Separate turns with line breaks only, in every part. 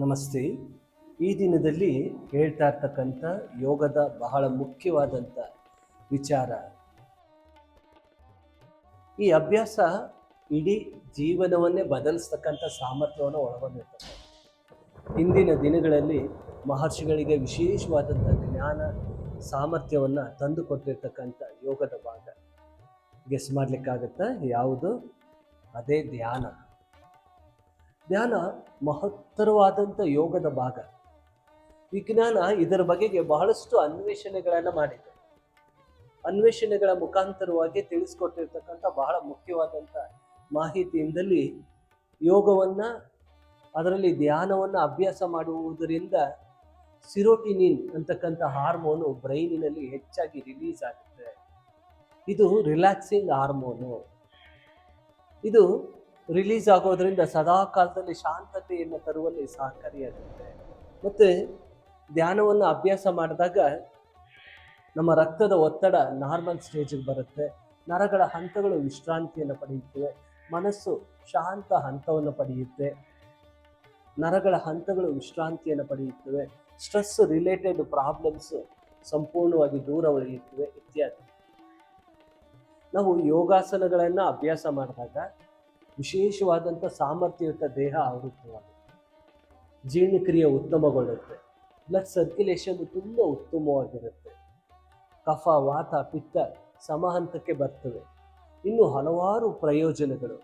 ನಮಸ್ತೆ. ಈ ದಿನದಲ್ಲಿ ಹೇಳ್ತಾ ಇರ್ತಕ್ಕಂಥ ಯೋಗದ ಬಹಳ ಮುಖ್ಯವಾದಂಥ ವಿಚಾರ, ಈ ಅಭ್ಯಾಸ ಇಡೀ ಜೀವನವನ್ನೇ ಬದಲಿಸ್ತಕ್ಕಂಥ ಸಾಮರ್ಥ್ಯವನ್ನು ಒಳಗೊಂಡಿರ್ತದೆ. ಹಿಂದಿನ ದಿನಗಳಲ್ಲಿ ಮಹರ್ಷಿಗಳಿಗೆ ವಿಶೇಷವಾದಂಥ ಜ್ಞಾನ ಸಾಮರ್ಥ್ಯವನ್ನು ತಂದು ಕೊಟ್ಟಿರ್ತಕ್ಕಂಥ ಯೋಗದ ಭಾಗ ಗೆಸ್ ಮಾಡ್ಲಿಕ್ಕಾಗತ್ತಾ ಯಾವುದು? ಅದೇ ಧ್ಯಾನ. ಧ್ಯಾನ ಮಹತ್ತರವಾದಂಥ ಯೋಗದ ಭಾಗ. ವಿಜ್ಞಾನ ಇದರ ಬಗೆಗೆ ಬಹಳಷ್ಟು ಅನ್ವೇಷಣೆಗಳನ್ನು ಮಾಡಿದೆ. ಅನ್ವೇಷಣೆಗಳ ಮುಖಾಂತರವಾಗಿ ತಿಳಿಸ್ಕೊಟ್ಟಿರ್ತಕ್ಕಂಥ ಬಹಳ ಮುಖ್ಯವಾದಂಥ ಮಾಹಿತಿಯಿಂದಲೇ ಯೋಗವನ್ನು, ಅದರಲ್ಲಿ ಧ್ಯಾನವನ್ನು ಅಭ್ಯಾಸ ಮಾಡುವುದರಿಂದ ಸಿರೋಟಿನಿನ್ ಅಂತಕ್ಕಂಥ ಹಾರ್ಮೋನು ಬ್ರೈನಿನಲ್ಲಿ ಹೆಚ್ಚಾಗಿ ರಿಲೀಸ್ ಆಗುತ್ತೆ. ಇದು ರಿಲ್ಯಾಕ್ಸಿಂಗ್ ಹಾರ್ಮೋನು. ಇದು ರಿಲೀಸ್ ಆಗೋದ್ರಿಂದ ಸದಾ ಕಾಲದಲ್ಲಿ ಶಾಂತತೆಯನ್ನು ತರುವಲ್ಲಿ ಸಹಕಾರಿಯಾಗುತ್ತೆ. ಮತ್ತು ಧ್ಯಾನವನ್ನು ಅಭ್ಯಾಸ ಮಾಡಿದಾಗ ನಮ್ಮ ರಕ್ತದ ಒತ್ತಡ ನಾರ್ಮಲ್ ಸ್ಟೇಜಿಗೆ ಬರುತ್ತೆ. ನರಗಳ ಹಂತಗಳು ವಿಶ್ರಾಂತಿಯನ್ನು ಪಡೆಯುತ್ತವೆ. ಮನಸ್ಸು ಶಾಂತ ಹಂತವನ್ನು ಪಡೆಯುತ್ತೆ. ನರಗಳ ಹಂತಗಳು ವಿಶ್ರಾಂತಿಯನ್ನು ಪಡೆಯುತ್ತವೆ. ಸ್ಟ್ರೆಸ್ ರಿಲೇಟೆಡ್ ಪ್ರಾಬ್ಲಮ್ಸ್ ಸಂಪೂರ್ಣವಾಗಿ ದೂರ ಉಳಿಯುತ್ತವೆ ಇತ್ಯಾದಿ. ನಾವು ಯೋಗಾಸನಗಳನ್ನು ಅಭ್ಯಾಸ ಮಾಡಿದಾಗ ವಿಶೇಷವಾದಂಥ ಸಾಮರ್ಥ್ಯಯುತ ದೇಹ ಆವೃತ್ತವಾಗುತ್ತೆ. ಜೀರ್ಣಕ್ರಿಯೆ ಉತ್ತಮಗೊಳ್ಳುತ್ತೆ. ಬ್ಲಡ್ ಸರ್ಕ್ಯುಲೇಷನ್ ತುಂಬ ಉತ್ತಮವಾಗಿರುತ್ತೆ. ಕಫ, ವಾತ, ಪಿತ್ತ ಸಮಹಂತಕ್ಕೆ ಬರ್ತವೆ. ಇನ್ನು ಹಲವಾರು ಪ್ರಯೋಜನಗಳು.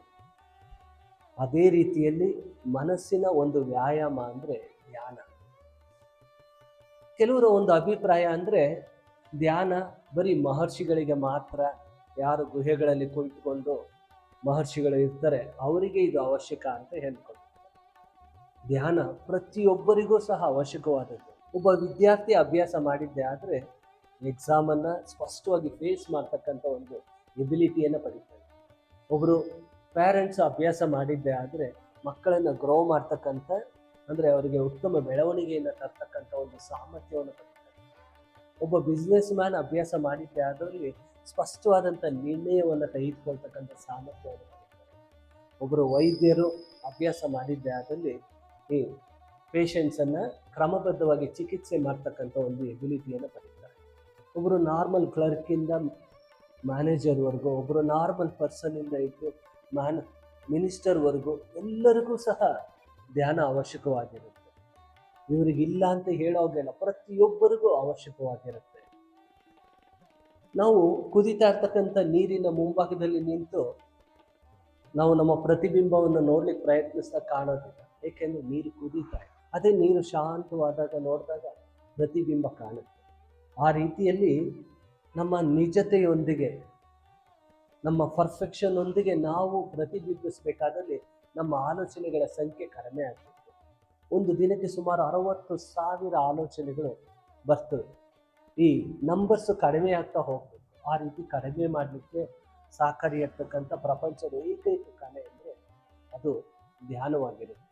ಅದೇ ರೀತಿಯಲ್ಲಿ ಮನಸ್ಸಿನ ಒಂದು ವ್ಯಾಯಾಮ ಅಂದರೆ ಧ್ಯಾನ. ಕೆಲವರ ಒಂದು ಅಭಿಪ್ರಾಯ ಅಂದರೆ ಧ್ಯಾನ ಬರೀ ಮಹರ್ಷಿಗಳಿಗೆ ಮಾತ್ರ, ಯಾರು ಗುಹೆಗಳಲ್ಲಿ ಕುಳಿತುಕೊಂಡು ಮಹರ್ಷಿಗಳು ಇರ್ತಾರೆ ಅವರಿಗೆ ಇದು ಅವಶ್ಯಕ ಅಂತ ಹೇಳ್ಕೊಳ್ತಾರೆ. ಧ್ಯಾನ ಪ್ರತಿಯೊಬ್ಬರಿಗೂ ಸಹ ಅವಶ್ಯಕವಾದದ್ದು. ಒಬ್ಬ ವಿದ್ಯಾರ್ಥಿ ಅಭ್ಯಾಸ ಮಾಡಿದ್ದೆ ಆದರೆ ಎಕ್ಸಾಮನ್ನು ಸ್ಪಷ್ಟವಾಗಿ ಫೇಸ್ ಮಾಡ್ತಕ್ಕಂಥ ಒಂದು ಎಬಿಲಿಟಿಯನ್ನು ಪಡಿತಾರೆ. ಒಬ್ಬರು ಪೇರೆಂಟ್ಸ್ ಅಭ್ಯಾಸ ಮಾಡಿದ್ದೆ ಆದರೆ ಮಕ್ಕಳನ್ನು ಗ್ರೋ ಮಾಡ್ತಕ್ಕಂಥ, ಅಂದರೆ ಅವರಿಗೆ ಉತ್ತಮ ಬೆಳವಣಿಗೆಯನ್ನು ತರ್ತಕ್ಕಂಥ ಒಂದು ಸಾಮರ್ಥ್ಯವನ್ನು ಪಡಿತಾರೆ. ಒಬ್ಬ ಬಿಸ್ನೆಸ್ ಮ್ಯಾನ್ ಅಭ್ಯಾಸ ಮಾಡಿದ್ದೆ ಅದರಲ್ಲಿ ಸ್ಪಷ್ಟವಾದಂಥ ನಿರ್ಣಯವನ್ನು ತೆಗೆದುಕೊಳ್ತಕ್ಕಂಥ ಸಾಮರ್ಥ್ಯವನ್ನು ಪಡಿತಾರೆ. ಒಬ್ಬರು ವೈದ್ಯರು ಅಭ್ಯಾಸ ಮಾಡಿದ್ದೆ ಅದರಲ್ಲಿ ಈ ಪೇಷಂಟ್ಸನ್ನು ಕ್ರಮಬದ್ಧವಾಗಿ ಚಿಕಿತ್ಸೆ ಮಾಡ್ತಕ್ಕಂಥ ಒಂದು ಎಬಿಲಿಟಿಯನ್ನು ಪಡಿತಾರೆ. ಒಬ್ಬರು ನಾರ್ಮಲ್ ಕ್ಲರ್ಕಿಂದ ಮ್ಯಾನೇಜರ್ವರೆಗೂ, ಒಬ್ಬರು ನಾರ್ಮಲ್ ಪರ್ಸನ್ನಿಂದ ಇದ್ದು ಮಿನಿಸ್ಟರ್ವರೆಗೂ ಎಲ್ಲರಿಗೂ ಸಹ ಧ್ಯಾನ ಅವಶ್ಯಕವಾಗಿರುತ್ತೆ. ಇವರಿಗಿಲ್ಲ ಅಂತ ಹೇಳೋಗೆಲ್ಲ, ಪ್ರತಿಯೊಬ್ಬರಿಗೂ ಅವಶ್ಯಕವಾಗಿರುತ್ತೆ. ನಾವು ಕುದಿತಾ ಇರ್ತಕ್ಕಂಥ ನೀರಿನ ಮುಂಭಾಗದಲ್ಲಿ ನಿಂತು ನಾವು ನಮ್ಮ ಪ್ರತಿಬಿಂಬವನ್ನು ನೋಡ್ಲಿಕ್ಕೆ ಪ್ರಯತ್ನಿಸ್ತಾ ಕಾಣೋದಿಲ್ಲ. ಏಕೆಂದರೆ ನೀರು ಕುದೀತಾ ಇದೆ. ಅದೇ ನೀರು ಶಾಂತವಾದಾಗ ನೋಡಿದಾಗ ಪ್ರತಿಬಿಂಬ ಕಾಣುತ್ತೆ. ಆ ರೀತಿಯಲ್ಲಿ ನಮ್ಮ ನಿಜತೆಯೊಂದಿಗೆ, ನಮ್ಮ ಪರ್ಫೆಕ್ಷನ್ ಒಂದಿಗೆ ನಾವು ಪ್ರತಿಬಿಂಬಿಸಬೇಕಾದಲ್ಲಿ ನಮ್ಮ ಆಲೋಚನೆಗಳ ಸಂಖ್ಯೆ ಕಡಿಮೆ ಆಗಬೇಕು. ಒಂದು ದಿನಕ್ಕೆ ಸುಮಾರು 60,000 ಆಲೋಚನೆಗಳು ಬರ್ತವೆ. ಈ ನಂಬರ್ಸ್ ಕಡಿಮೆ ಆಗ್ತಾ ಹೋಗ್ಬೇಕು. ಆ ರೀತಿ ಕಡಿಮೆ ಮಾಡಲಿಕ್ಕೆ ಸಹಕಾರಿಯಾಗ್ತಕ್ಕಂಥ ಪ್ರಪಂಚದ ಏಕೈಕ ಕಲೆ ಅಂದರೆ ಅದು ಧ್ಯಾನವಾಗಿರುತ್ತೆ.